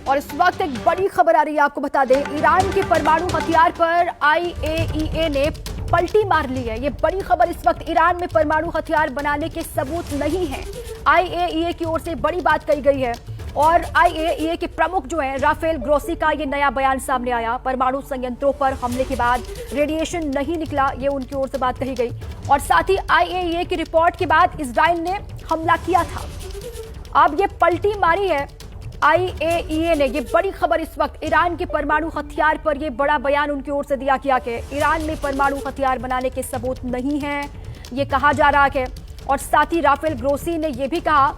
और इस वक्त एक बड़ी खबर आ रही है, आपको बता दें, ईरान के परमाणु हथियार पर आईएईए ने पलटी मार ली है। ये बड़ी खबर इस वक्त, ईरान में परमाणु हथियार बनाने के सबूत नहीं है। आईएईए की ओर से बड़ी बात कही गई है और आईएईए के प्रमुख जो हैं राफेल ग्रोसी का ये नया बयान सामने आया। परमाणु संयंत्रों पर हमले के बाद रेडिएशन नहीं निकला, ये उनकी ओर से बात कही गई। और साथ ही आईएईए की रिपोर्ट के बाद इजराइल ने हमला किया था। अब ये पलटी मारी है आईएईए ने। ये बड़ी खबर इस वक्त, ईरान के परमाणु हथियार पर ये बड़ा बयान उनकी ओर से दिया गया कि ईरान में परमाणु हथियार बनाने के सबूत नहीं हैं, ये कहा जा रहा है। और साथ ही राफेल ग्रोसी ने यह भी कहा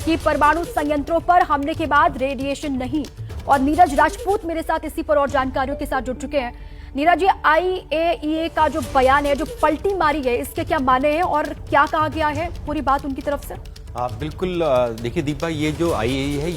कि परमाणु संयंत्रों पर हमले के बाद रेडिएशन नहीं। और नीरज राजपूत मेरे साथ इसी पर और जानकारियों के साथ जुड़ चुके हैं। नीरज, ये आईएईए का जो बयान है, जो पलटी मारी है, इसके क्या माने हैं और क्या कहा गया है, पूरी बात उनकी तरफ से? बिल्कुल। देखिए दीपा, ये जो आईएईए है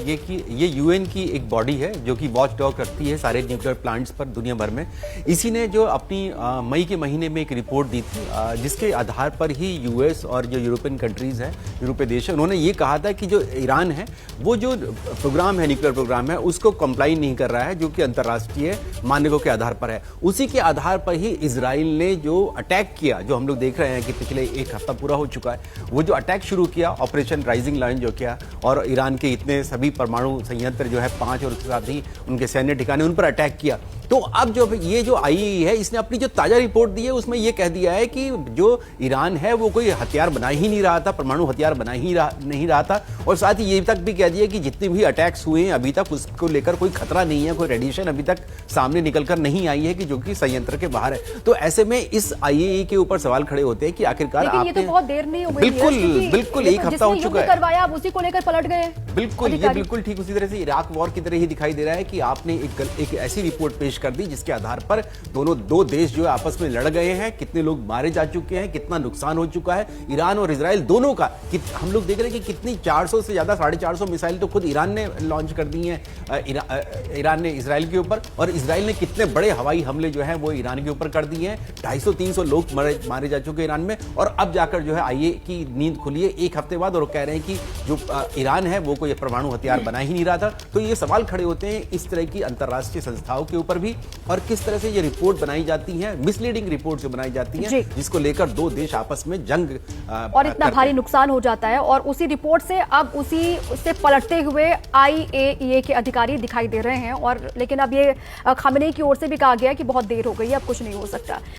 ये यूएन की एक बॉडी है जो कि वॉच डॉग रखती है सारे न्यूक्लियर प्लांट्स पर दुनिया भर में। इसी ने जो अपनी मई के महीने में एक रिपोर्ट दी थी, जिसके आधार पर ही यूएस और जो यूरोपियन कंट्रीज हैं, यूरोपीय देश है, उन्होंने ये कहा था कि जो ईरान है वो जो प्रोग्राम है, न्यूक्लियर प्रोग्राम है, उसको कंप्लाई नहीं कर रहा है, जो कि अंतर्राष्ट्रीय मानकों के आधार पर है। उसी के आधार पर ही इजराइल ने जो अटैक किया, जो हम लोग देख रहे हैं कि पिछले एक हफ्ता पूरा हो चुका है, वो जो अटैक शुरू किया, ऑपरेशन राइजिंग लाइन जो किया, और ईरान के इतने सभी परमाणु संयंत्र जो है 5 और उसके साथ ही उनके सैन्य ठिकाने, उन पर अटैक किया। तो अब जो ये जो आईएईए है, इसने अपनी जो ताजा रिपोर्ट दी है उसमें ये कह दिया है कि जो ईरान है वो कोई हथियार बना ही नहीं रहा था, परमाणु हथियार बना ही नहीं रहा था। और साथ ही ये तक भी कह दिया कि जितने भी अटैक्स हुए हैं अभी तक उसको लेकर कोई खतरा नहीं है, कोई रेडिएशन अभी तक सामने निकल कर नहीं आई है कि जो कि संयंत्र के बाहर है। तो ऐसे में इस आईएईए के ऊपर सवाल खड़े होते हैं कि आखिरकार आपने, ये तो बहुत देर नहीं हो गई, बिल्कुल एक हफ्ता हो चुका है, करवाया उसी को लेकर पलट गए। बिल्कुल, ये बिल्कुल ठीक उसी तरह से इराक वॉर की तरह ही दिखाई दे रहा है कि आपने एक ऐसी रिपोर्ट पेश कर दी जिसके आधार पर दो देश जो है आपस में लड़ गए हैं, कितने लोग मारे जा चुके हैं, कितना नुकसान हो चुका है ईरान और इजराइल दोनों का। हम लोग देख रहे हैं कि कितनी 400 से ज्यादा 450 मिसाइल तो खुद ईरान ने लॉन्च कर दी हैं, ईरान ने इजराइल के ऊपर, और इजराइल ने कितने बड़े हवाई हमले जो है वो ईरान के ऊपर कर दिए हैं। 250-300 लोग मारे जा चुके हैं ईरान में। और अब जाकर जो है आईएईए की नींद खुली है एक हफ्ते बाद, और कह रहे हैं कि जो ईरान है वो कोई परमाणु हथियार बना ही नहीं रहा था। तो ये सवाल खड़े होते हैं इस तरह की अंतर्राष्ट्रीय संस्थाओं के ऊपर भी, और किस तरह से ये रिपोर्ट बनाई जाती है, मिसलीडिंग रिपोर्ट जो बनाई जाती है, जिसको लेकर दो देश आपस में जंग और इतना भारी नुकसान हो जाता है। और उसी रिपोर्ट से अब उसी से पलटते हुए आईएईए के अधिकारी दिखाई दे रहे हैं। और लेकिन अब ये खामेनेई की ओर से भी कहा गया है कि बहुत देर हो गई है, अब कुछ नहीं हो सकता।